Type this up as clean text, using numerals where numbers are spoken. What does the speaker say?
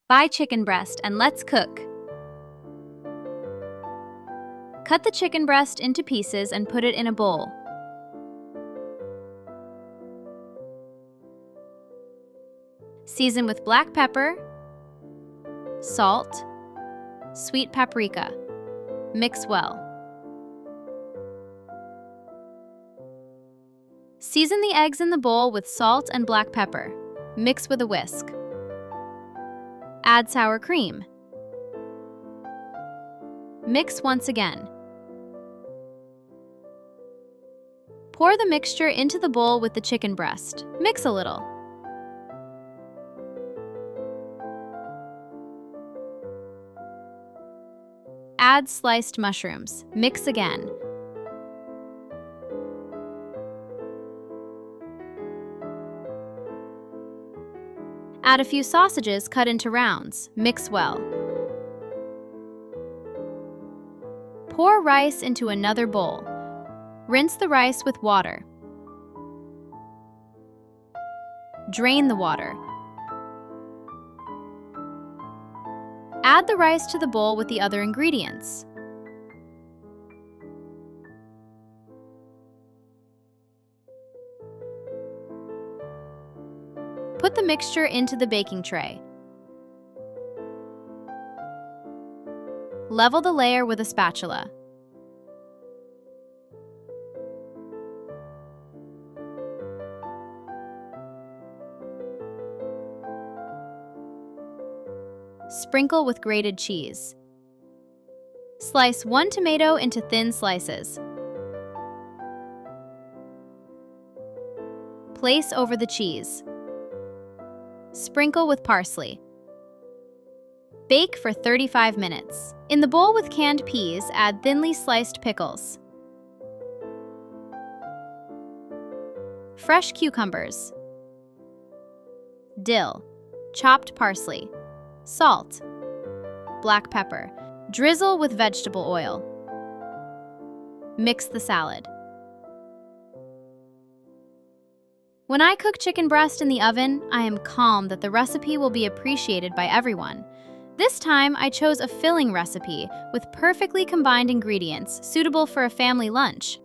Buy chicken breast and let's cook. Cut the chicken breast into pieces and put it in a bowl. Season with black pepper, salt, sweet paprika. Mix well. Season the eggs in the bowl with salt and black pepper. Mix with a whisk. Add sour cream. Mix once again. Pour the mixture into the bowl with the chicken breast. Mix a little. Add sliced mushrooms. Mix again. Add a few sausages cut into rounds. Mix well. Pour rice into another bowl. Rinse the rice with water. Drain the water. Add the rice to the bowl with the other ingredients. Put the mixture into the baking tray. Level the layer with a spatula. Sprinkle with grated cheese. Slice 1 tomato into thin slices. Place over the cheese. Sprinkle with parsley. Bake for 35 minutes. In the bowl with canned peas, add thinly sliced pickles, fresh cucumbers, dill, chopped parsley, salt, black pepper. Drizzle with vegetable oil. Mix the salad. When I cook chicken breast in the oven, I am calm that the recipe will be appreciated by everyone. This time, I chose a filling recipe with perfectly combined ingredients suitable for a family lunch.